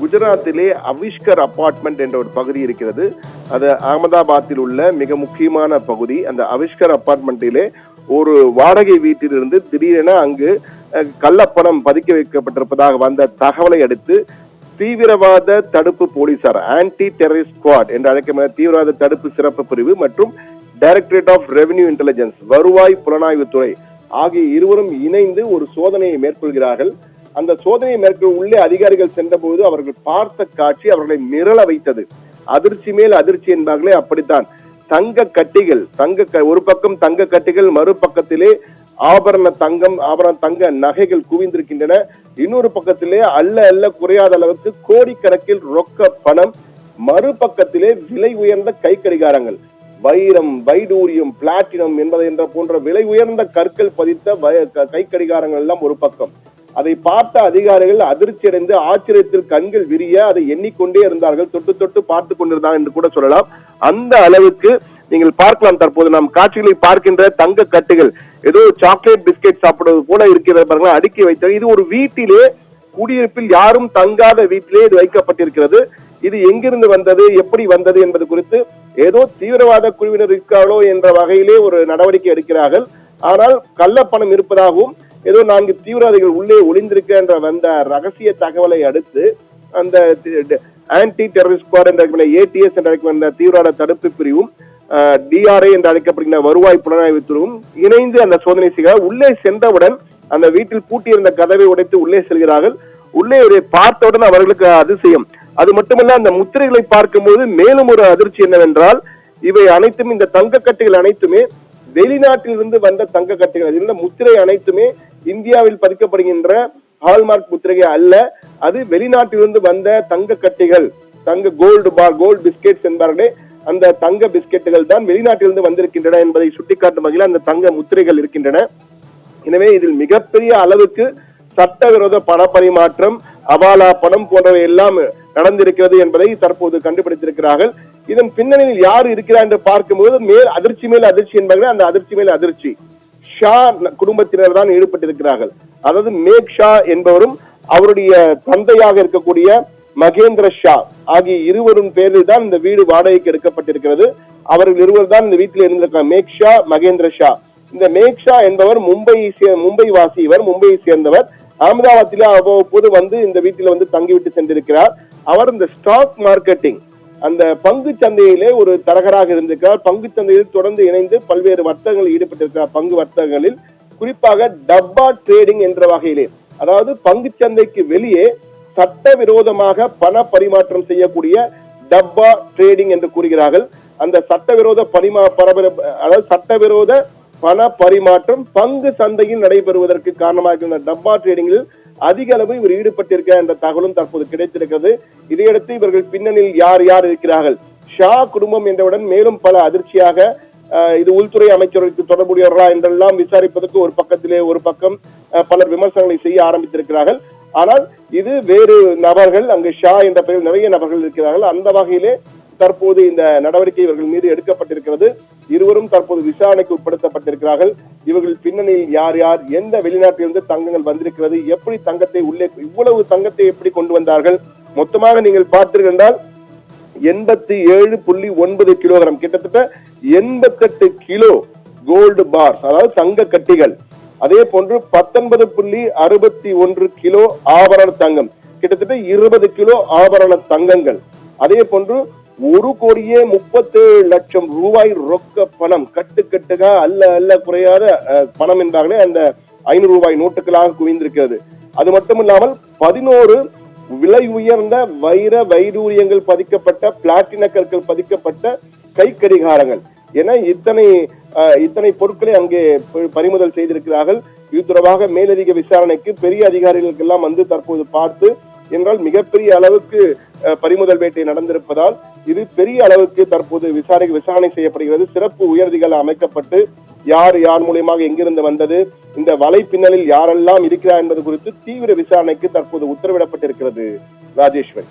குஜராத்திலே அவிஷ்கர் apartment என்ற ஒரு பகுதி இருக்கிறது. அது அகமதாபாத்தில் உள்ள மிக முக்கியமான பகுதி. அந்த அவிஷ்கர் அபார்ட்மெண்டிலே ஒரு வாடகை வீட்டிலிருந்து திடீரென அங்கு கள்ளப்பணம் பதுக்க வைக்கப்பட்டிருப்பதாக வந்த தகவலை அடுத்து தீவிரவாத தடுப்பு போலீசார், ஆன்டி டெரரிஸ்ட் ஸ்குவாட் என்று அழைக்கப்பட்ட தீவிரவாத தடுப்பு சிறப்பு பிரிவு மற்றும் டைரக்டரேட் ஆஃப் ரெவென்யூ இன்டெலிஜென்ஸ், வருவாய் புலனாய்வுத்துறை ஆகிய இருவரும் இணைந்து ஒரு சோதனையை மேற்கொள்கிறார்கள். அந்த சோதனையை மேற்கொள்ள உள்ளே அதிகாரிகள் சென்றபோது அவர்கள் பார்த்த காட்சி அவர்களை மிரள வைத்தது. அதிர்ச்சி மேல் அதிர்ச்சி என்பார்களே, அப்படித்தான். தங்க கட்டிகள், ஒரு பக்கம் தங்க கட்டிகள், மறுபக்கத்திலே ஆபரண தங்க நகைகள் குவிந்திருக்கின்றன. இன்னொரு பக்கத்திலே அல்ல குறையாத அளவுக்கு கோடிக்கணக்கில் ரொக்க பணம், மறுபக்கத்திலே விலை உயர்ந்த கை கடிகாரங்கள், வைரம், வைடூரியம், பிளாட்டினம் என்பது என்ற போன்ற விலை உயர்ந்த கற்கள் பதித்த கை கடிகாரங்கள் எல்லாம் ஒரு பக்கம். அதை பார்த்த அதிகாரிகள் அதிர்ச்சி அடைந்து ஆச்சரியத்தில் கண்கள் விரிய அதை எண்ணிக்கொண்டே இருந்தார்கள். தொட்டு தொட்டு பார்த்து கொண்டிருந்தார் என்று கூட சொல்லலாம். அந்த அளவுக்கு நீங்கள் பார்க்கலாம். தற்போது நாம் காட்சிகளை பார்க்கின்ற தங்க கட்டுகள் ஏதோ சாக்லேட் பிஸ்கெட் சாப்பிடுவது போல இருக்கிறது. அடுக்கி வைத்தது. இது ஒரு வீட்டிலே, குடியிருப்பில் யாரும் தங்காத வீட்டிலே இது வைக்கப்பட்டிருக்கிறது. இது எங்கிருந்து வந்தது, எப்படி வந்தது என்பது குறித்து ஏதோ தீவிரவாத குழுவினர் இருக்காளோ என்ற வகையிலே ஒரு நடவடிக்கை எடுக்கிறார்கள். ஆனால் கள்ளப்பணம் இருப்பதாகவும் ஏதோ 4 தீவிரவாதிகள் உள்ளே ஒளிந்திருக்க என்ற வந்த ரகசிய தகவலை அடுத்து அந்த ஆன்டி டெரரிஸ்ட் ஸ்குவாட் என்ற ATS என்ற அழைக்கப்பட்ட தீவிரவாத தடுப்பு பிரிவும் DRA என்று அழைக்கப்படுகின்ற வருவாய் புலனாய்வுத்துறையும் இணைந்து அந்த சோதனை செய்ய உள்ளே சென்றவுடன் அந்த வீட்டில் பூட்டியிருந்த கதவை உடைத்து உள்ளே செல்கிறார்கள். உள்ளே பார்த்தவுடன் அவர்களுக்கு அதிசயம். அது மட்டுமல்ல, அந்த முத்திரைகளை பார்க்கும்போது மேலும் ஒரு அதிர்ச்சி என்னவென்றால், இவை அனைத்தும், இந்த தங்க கட்டுகள் அனைத்துமே வெளிநாட்டிலிருந்து வந்த தங்க கட்டுகள். இந்த முத்திரை அனைத்துமே இந்தியாவில் பதிக்கப்படுகின்ற ஹால்மார்க் முத்திரைகள் அல்ல. அது வெளிநாட்டிலிருந்து வந்த தங்க கட்டிகள், தங்க கோல்டு பிஸ்கெட்ஸ் என்பார்களே, அந்த தங்க பிஸ்கெட்டுகள் தான் வெளிநாட்டிலிருந்து வந்திருக்கின்றன என்பதை சுட்டிக்காட்டும் வகையில் அந்த தங்க முத்திரைகள் இருக்கின்றன. எனவே இதில் மிகப்பெரிய அளவுக்கு சட்டவிரோத பண பரிமாற்றம், அவாலா பணம் போன்றவை எல்லாம் நடந்திருக்கிறது என்பதை தற்போது கண்டுபிடித்திருக்கிறார்கள். இதன் பின்னணியில் யார் இருக்கிறார் என்று பார்க்கும்போது அதிர்ச்சி மேல் அதிர்ச்சி என்பார்கள். அந்த அதிர்ச்சி மேல் அதிர்ச்சி ஷா குடும்பத்தினர் தான் ஈடுபட்டிருக்கிறார்கள். அதாவது மேக் ஷா என்பவரும் அவருடைய தந்தையாக இருக்கக்கூடிய மகேந்திர ஷா ஆகிய இருவரும் பேரில் தான் இந்த வீடு வாடகைக்கு எடுக்கப்பட்டிருக்கிறது. அவர்கள் இருவர் தான் இந்த வீட்டில் இருந்திருக்கிறார், மேக் ஷா, மகேந்திர ஷா. இந்த மேக் ஷா என்பவர் மும்பை வாசி. இவர் மும்பையை சேர்ந்தவர். அகமதாபாத்திலே அவ்வப்போது வந்து இந்த வீட்டில் வந்து தங்கிவிட்டு சென்றிருக்கிறார். அவர் இந்த ஸ்டாக் மார்க்கெட்டிங், அந்த பங்கு சந்தையிலே ஒரு தரகராக இருந்திருக்கிறார். பங்கு சந்தையில் தொடர்ந்து இணைந்து பல்வேறு வர்த்தகங்களில் ஈடுபட்டிருக்கிறார். பங்கு வர்த்தகங்களில் குறிப்பாக டப்பா ட்ரேடிங் என்ற வகையிலே, அதாவது பங்கு சந்தைக்கு வெளியே சட்டவிரோதமாக பண பரிமாற்றம் செய்யக்கூடிய டப்பா ட்ரேடிங் என்று கூறுகிறார்கள். அந்த சட்டவிரோத சட்டவிரோத பண பரிமாற்றம் பங்கு சந்தையில் நடைபெறுவதற்கு காரணமாக இந்த டப்பா ட்ரேடிங்கில் அதிக அளவு இவர் ஈடுபட்டிருக்க என்ற தகவலும் தற்போது கிடைத்திருக்கிறது. இதையடுத்து இவர்கள் பின்னணியில் யார் யார் இருக்கிறார்கள், ஷா குடும்பம் என்றவுடன் மேலும் பல அதிர்ச்சியாக இது உள்துறை அமைச்சர்களுக்கு தொடர்புடையவர்களா என்றெல்லாம் விசாரிப்பதற்கு ஒரு பக்கம் பலர் விமர்சனங்களை செய்ய ஆரம்பித்திருக்கிறார்கள். ஆனால் இது வேறு நபர்கள், அங்கு ஷா என்ற பெயரில் நிறைய நபர்கள் இருக்கிறார்கள். அந்த வகையிலே தற்போது இந்த நடவடிக்கை இவர்கள் மீது எடுக்கப்பட்டிருக்கிறது. இருவரும் தற்போது விசாரணைக்கு உட்படுத்தப்பட்டிருக்கிறார்கள். இவர்கள் பின்னணியில் யார் யார், எந்த வெளிநாட்டிலிருந்து தங்கங்கள் வந்திருக்கிறது, எப்படி தங்கத்தை உள்ளே, இவ்வளவு தங்கத்தை எப்படி கொண்டு வந்தார்கள், மொத்தமாக நீங்கள் பார்த்தீர்கள் என்றால் 87.9 கிலோகிராம், கிட்டத்தட்ட 88 கிலோ கோல்டு பார்ஸ், அதாவது தங்க கட்டிகள். அதே போன்று 19.61 கிலோ ஆபரண தங்கம், கிட்டத்தட்ட 20 கிலோ ஆபரண தங்கங்கள். அதே போன்று 1,37,00,000 ரூபாய் ரொக்க பணம், கட்டுக்கட்டுக அல்ல குறையாத பணம் என்பார்களே, அந்த 500 ரூபாய் நோட்டுகளாக குவிந்திருக்கிறது. அது மட்டுமில்லாமல் 11 விலை உயர்ந்த வைடூரியங்கள் பதிக்கப்பட்ட, பிளாட்டின கற்கள் பதிக்கப்பட்ட கை கடிகாரங்கள் என இத்தனை பொருட்களை அங்கே பறிமுதல் செய்திருக்கிறார்கள். இது தொடர்பாக மேலதிக விசாரணைக்கு பெரிய அதிகாரிகளுக்கு எல்லாம் வந்து தற்போது பார்த்து என்றால் மிகப்பெரிய அளவுக்கு பறிமுதல் வேட்டை நடந்திருப்பதால் இது பெரிய அளவுக்கு தற்போது விசாரணை செய்யப்படுகிறது. சிறப்பு உயர்திகள் அமைக்கப்பட்டு யார் மூலியமாக எங்கிருந்து வந்தது, இந்த வலை பின்னலில் யாரெல்லாம் இருக்கிறார் என்பது குறித்து தீவிர விசாரணைக்கு தற்போது உத்தரவிடப்பட்டிருக்கிறது. ராஜேஸ்வரி.